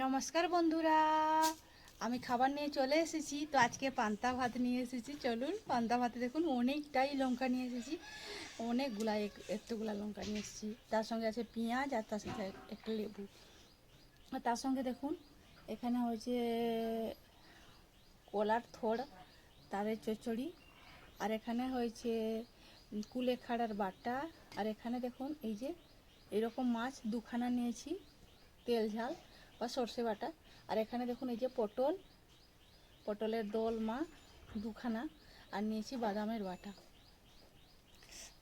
নমস্কার বন্ধুরা, আমি খাবার নিয়ে চলে এসেছি। তো আজকে পান্তা ভাত নিয়ে এসেছি। চলুন, পান্তা ভাতে দেখুন অনেকটাই লঙ্কা নিয়ে এসেছি, অনেকগুলা এতগুলা লঙ্কা নিয়ে এসেছি। তার সঙ্গে আছে পেঁয়াজ আর তার সাথে একটা লেবু। আর তার সঙ্গে দেখুন এখানে হয়েছে কলার থোড়, তারের চচ্চড়ি, আর এখানে হয়েছে কুলেখাড়ার বাটা। আর এখানে দেখুন এই যে এরকম মাছ দুখানা নিয়েছি, তেল ঝাল বা সর্ষে বাটা। আর এখানে দেখুন এই যে পটলের দোলমা দুখানা, আর নিয়েছি বাদামের বাটা।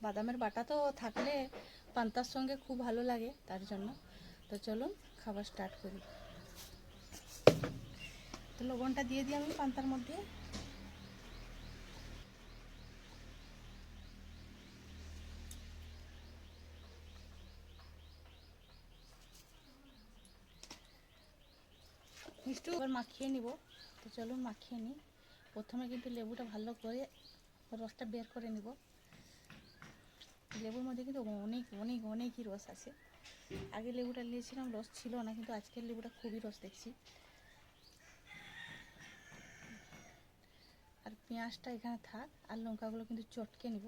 বাদামের বাটা তো থাকলে পান্তার সঙ্গে খুব ভালো লাগে, তার জন্য। তো চলুন খাবার স্টার্ট করি। তো লবণটা দিয়ে দিই আমি পান্তার মধ্যে। মিষ্টি এবার মাখিয়ে নিব। তো চলুন মাখিয়ে নিই। প্রথমে কিন্তু লেবুটা ভালো করে রসটা বের করে নিব। লেবুর মধ্যে কিন্তু অনেক অনেক অনেকই রস আছে। আগে লেবুটা নিয়েছিলাম রস ছিল না, কিন্তু আজকের লেবুটা খুবই রস দেখছি। আর পেঁয়াজটা এখানে থাক, আর লঙ্কাগুলো কিন্তু চটকে নিব।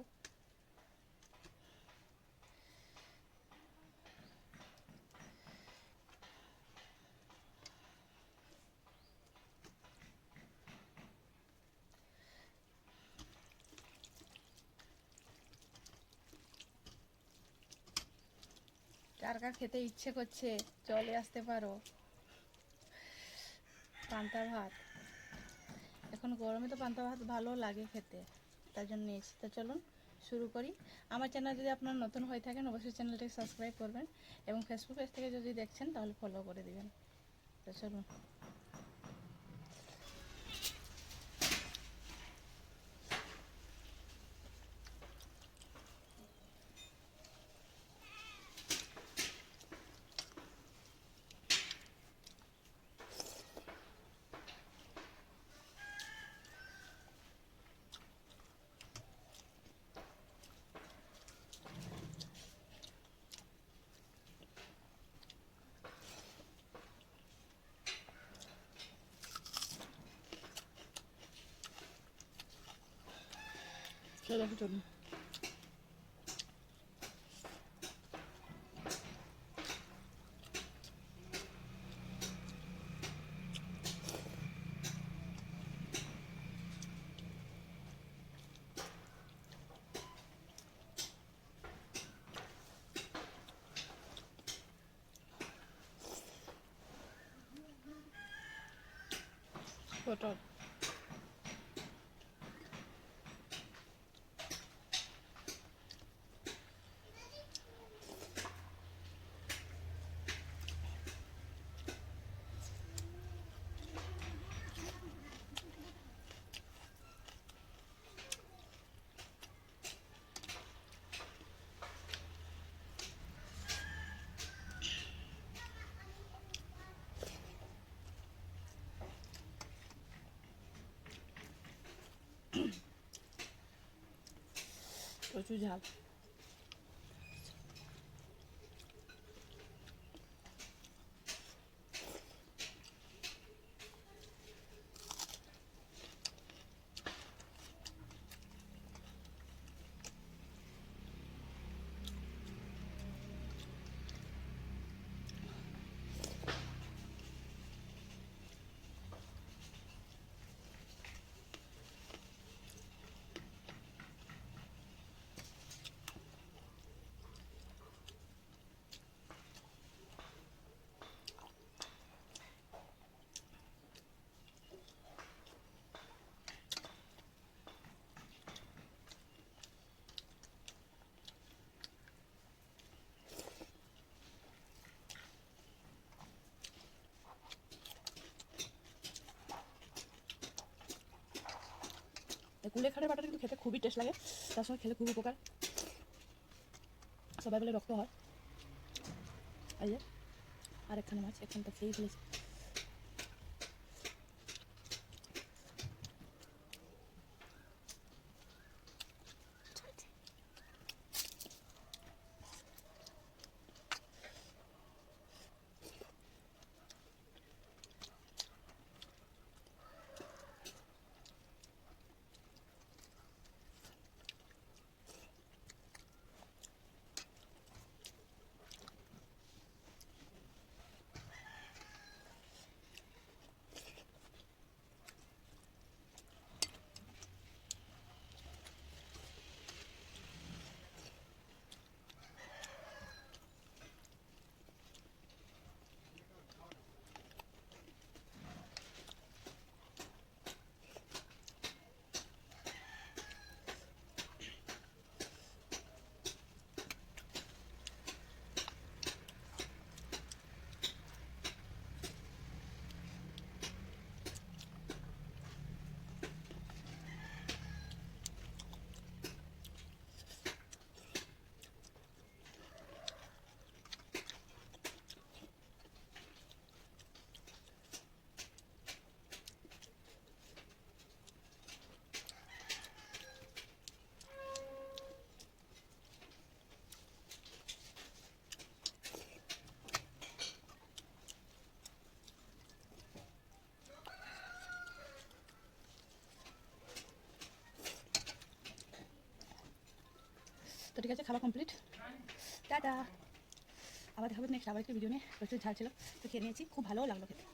কার কার খেতে ইচ্ছে করছে চলে আসতে পারো। পান্তা ভাত এখন গরমে তো পান্তা ভাত ভালো লাগে খেতে, তার জন্য নিয়েছি। তো চলুন শুরু করি। আমার চ্যানেল যদি আপনারা নতুন হয়ে থাকেন অবশ্যই চ্যানেলটাকে সাবস্ক্রাইব করবেন, এবং ফেসবুক পেজ থেকে যদি দেখছেন তাহলে ফলো করে দিবেন। তো চলুন। চলুন। পটল প্রচুর ঝাল। কুলেখাড়ার বাটাটা কিন্তু খেতে খুবই টেস্ট লাগে, তার সঙ্গে খেলে খুব উপকার। সবাই বলে রক্ত হয়। এই যে আরেকখানে মাছ, এখানটা খেয়েই ফেলেছি। তো ঠিক আছে, খাওয়া কমপ্লিট, টাটা। আবার দেখাবো নেক্সট আবার একটা ভিডিও নিয়ে। প্রচুর ঝাল ছিল, তো খেয়ে নিয়েছি, খুব ভালোও লাগলো খেতে।